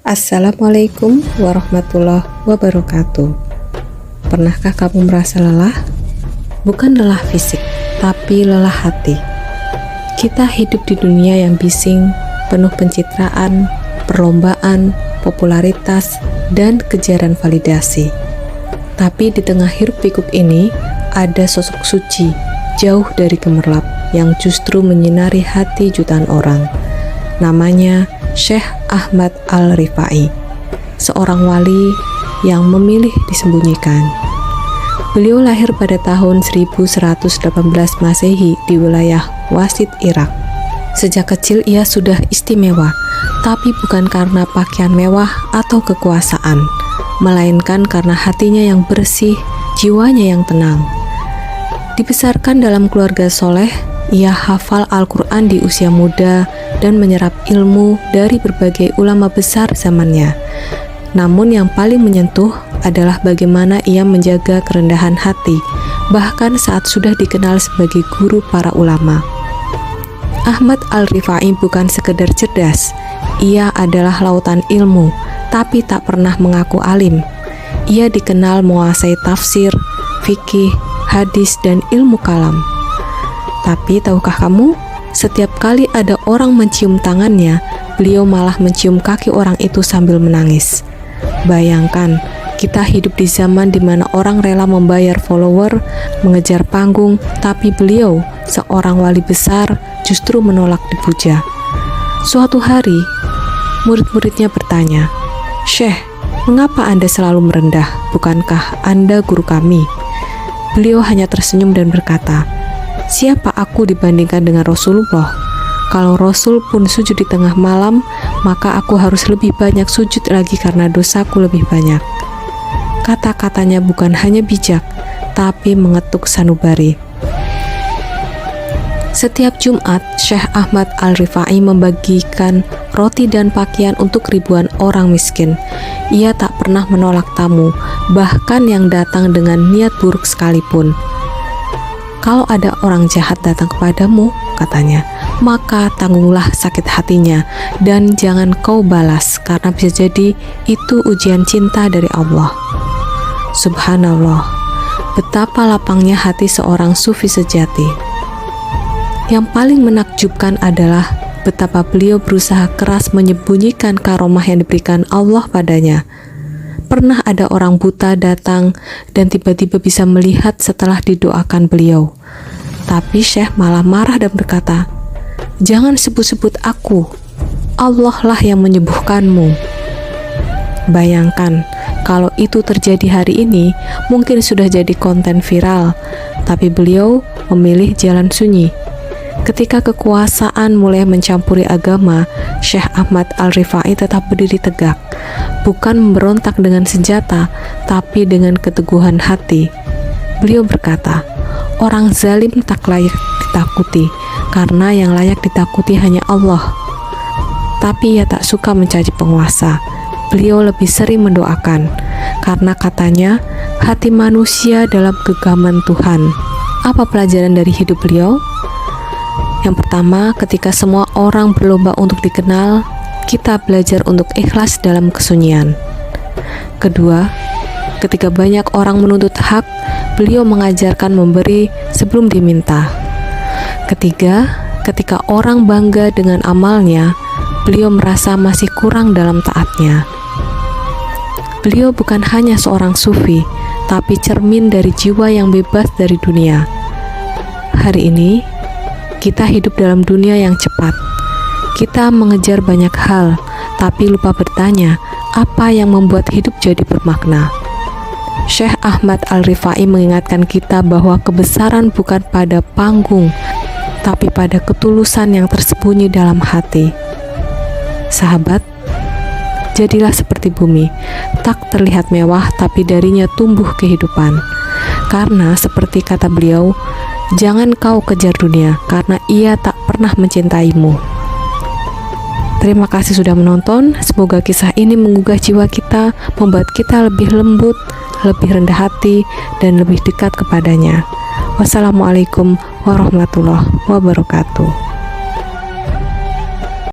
Assalamualaikum warahmatullahi wabarakatuh. Pernahkah kamu merasa lelah? Bukan lelah fisik, tapi lelah hati. Kita hidup di dunia yang bising, penuh pencitraan, perlombaan, popularitas, dan kejaran validasi. Tapi di tengah hiruk pikuk ini, ada sosok suci, jauh dari gemerlap, yang justru menyinari hati jutaan orang. Namanya Syekh Ahmad Al-Rifai, seorang wali yang memilih disembunyikan. Beliau lahir pada tahun 1118 Masehi di wilayah Wasit, Irak. Sejak kecil ia sudah istimewa, tapi bukan karena pakaian mewah atau kekuasaan, melainkan karena hatinya yang bersih, jiwanya yang tenang. Dibesarkan dalam keluarga soleh, ia hafal Al-Quran di usia muda dan menyerap ilmu dari berbagai ulama besar zamannya. Namun yang paling menyentuh adalah bagaimana ia menjaga kerendahan hati, bahkan saat sudah dikenal sebagai guru para ulama. Ahmad Al-Rifai bukan sekedar cerdas, ia adalah lautan ilmu, tapi tak pernah mengaku alim. Ia dikenal menguasai tafsir, fikih, hadis, dan ilmu kalam. Tapi tahukah kamu, setiap kali ada orang mencium tangannya, beliau malah mencium kaki orang itu sambil menangis. Bayangkan, kita hidup di zaman di mana orang rela membayar follower, mengejar panggung, tapi beliau, seorang wali besar, justru menolak dipuja. Suatu hari, murid-muridnya bertanya, "Syekh, mengapa Anda selalu merendah? Bukankah Anda guru kami?" Beliau hanya tersenyum dan berkata, "Siapa aku dibandingkan dengan Rasulullah? Kalau Rasul pun sujud di tengah malam, maka aku harus lebih banyak sujud lagi karena dosaku lebih banyak." Kata-katanya bukan hanya bijak, tapi mengetuk sanubari. Setiap Jumat, Syekh Ahmad Al-Rifai membagikan roti dan pakaian untuk ribuan orang miskin. Ia tak pernah menolak tamu, bahkan yang datang dengan niat buruk sekalipun. "Kalau ada orang jahat datang kepadamu," katanya, "maka tanggunglah sakit hatinya dan jangan kau balas, karena bisa jadi itu ujian cinta dari Allah." Subhanallah, betapa lapangnya hati seorang sufi sejati. Yang paling menakjubkan adalah betapa beliau berusaha keras menyembunyikan karomah yang diberikan Allah padanya. Pernah ada orang buta datang dan tiba-tiba bisa melihat setelah didoakan beliau. Tapi Syekh malah marah dan berkata, "Jangan sebut-sebut aku, Allah lah yang menyembuhkanmu." Bayangkan, kalau itu terjadi hari ini, mungkin sudah jadi konten viral. Tapi beliau memilih jalan sunyi. Ketika kekuasaan mulai mencampuri agama, Syekh Ahmad Al-Rifai tetap berdiri tegak, bukan memberontak dengan senjata, tapi dengan keteguhan hati. Beliau berkata, "Orang zalim tak layak ditakuti, karena yang layak ditakuti hanya Allah." Tapi ia tak suka mencaci penguasa. Beliau lebih sering mendoakan, karena katanya, hati manusia dalam genggaman Tuhan. Apa pelajaran dari hidup beliau? Yang pertama, ketika semua orang berlomba untuk dikenal, kita belajar untuk ikhlas dalam kesunyian. Kedua, ketika banyak orang menuntut hak, beliau mengajarkan memberi sebelum diminta. Ketiga, ketika orang bangga dengan amalnya, beliau merasa masih kurang dalam taatnya. Beliau bukan hanya seorang sufi, tapi cermin dari jiwa yang bebas dari dunia. Hari ini, kita hidup dalam dunia yang cepat. Kita mengejar banyak hal, tapi lupa bertanya, apa yang membuat hidup jadi bermakna? Syekh Ahmad Al-Rifai mengingatkan kita bahwa kebesaran bukan pada panggung, tapi pada ketulusan yang tersembunyi dalam hati. Sahabat, jadilah seperti bumi, tak terlihat mewah, tapi darinya tumbuh kehidupan. Karena seperti kata beliau, jangan kau kejar dunia, karena ia tak pernah mencintaimu. Terima kasih sudah menonton. Semoga kisah ini menggugah jiwa kita, membuat kita lebih lembut, lebih rendah hati, dan lebih dekat kepadanya. Wassalamualaikum warahmatullahi wabarakatuh.